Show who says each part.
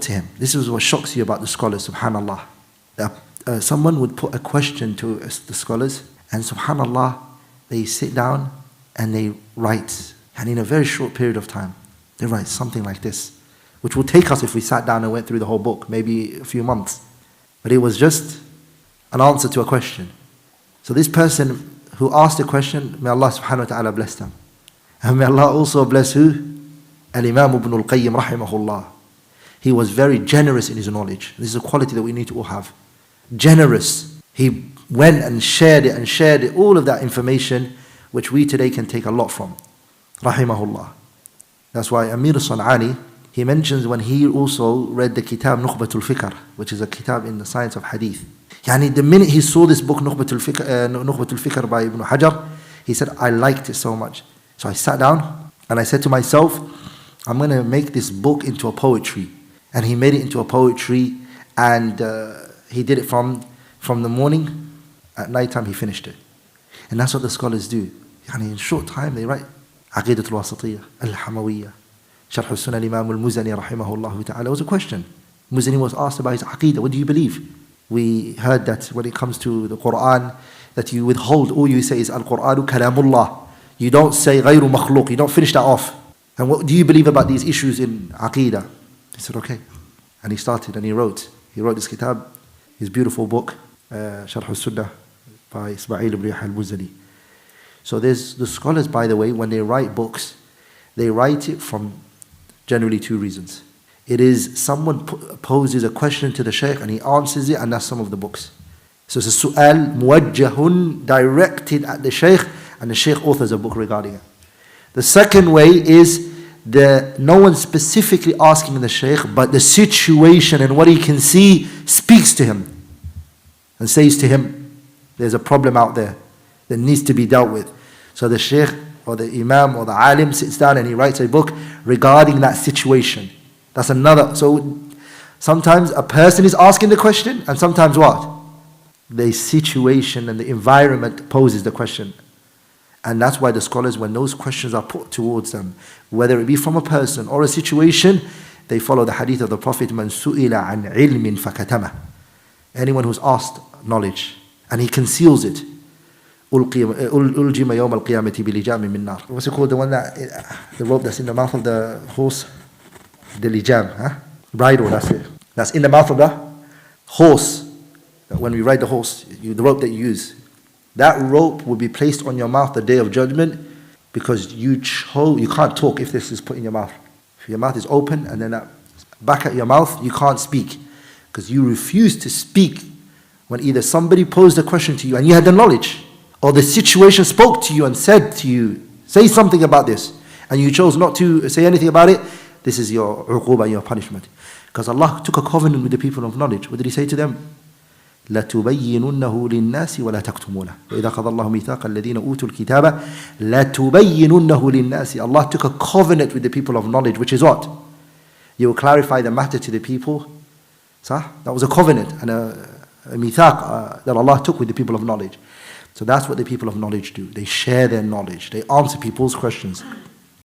Speaker 1: to him. This is what shocks you about the scholars, subhanallah. Someone would put a question to the scholars, and subhanallah, they sit down and they write. And in a very short period of time, they write something like this, which would take us, if we sat down and went through the whole book, maybe a few months. But it was just an answer to a question. So this person who asked the question, may Allah subhanahu wa ta'ala bless them. And may Allah also bless who? Al-Imam ibn al-Qayyim rahimahullah. He was very generous in his knowledge. This is a quality that we need to all have. Generous. He went and shared it, all of that information, which we today can take a lot from. Rahimahullah. That's why Amir San'ani, he mentions when he also read the kitab Nukhbatul Fikr, which is a kitab in the science of hadith. Yani the minute he saw this book Nukhbatul Fikr by Ibn Hajar, he said, I liked it so much. So I sat down and I said to myself, I'm going to make this book into a poetry. And he made it into a poetry, and he did it from the morning. At night time he finished it. And that's what the scholars do. Yani in short time they write Aqidatul Wasatiyah, Al-Hamawiyah, Sharh al-Sunnah al-Imam al-Muzani rahimahullah ta'ala. It was a question. Muzani was asked about his Aqidah. What do you believe? We heard that when it comes to the Quran, that you withhold, all you say is Al-Quranu Kalamullah. You don't say Ghayru Makhluq. You don't finish that off. And what do you believe about these issues in Aqidah? He said, okay. And he started and he wrote. He wrote this kitab, his beautiful book, Sharh al-Sunnah by Ismail ibn Yahya al-Muzani. So there's the scholars, by the way, when they write books, they write it from generally two reasons. It is someone poses a question to the shaykh and he answers it, and that's some of the books. So it's a su'al muwajjahun, directed at the shaykh, and the shaykh authors a book regarding it. The second way is no one specifically asking the shaykh, but the situation and what he can see speaks to him and says to him, there's a problem out there that needs to be dealt with. So the shaykh or the imam or the alim sits down and he writes a book regarding that situation. That's another. So sometimes a person is asking the question, and sometimes what? The situation and the environment poses the question. And that's why the scholars, when those questions are put towards them, whether it be from a person or a situation, they follow the hadith of the Prophet, Man su'ila an ilmin fakatama. Anyone who's asked knowledge and he conceals it, uljima yawm al-qiyamati bilijam min nar. What's it called? The one the rope that's in the mouth of the horse? The lijam, huh? Bridle, that's it. That's in the mouth of the horse. When we ride the horse, the rope that you use. That rope will be placed on your mouth the day of judgment, because you can't talk if this is put in your mouth. If your mouth is open and then back at your mouth, you can't speak. Because you refuse to speak when either somebody posed a question to you and you had the knowledge, or the situation spoke to you and said to you, say something about this, and you chose not to say anything about it. This is your uquba, your punishment. Because Allah took a covenant with the people of knowledge. What did He say to them? لَتُبَيِّنُنَّهُ لِلنَّاسِ وَلَا تَكْتُمُونَهُ وَإِذَا قَضَى اللَّهُ مِيثَاقَ الَّذِينَ أُوتُوا الْكِتَابَ لَتُبَيِّنُنَّهُ لِلنَّاسِ. Allah took a covenant with the people of knowledge, which is what? You will clarify the matter to the people. That was a covenant and a mithaq that Allah took with the people of knowledge. So that's what the people of knowledge do. They share their knowledge. They answer people's questions.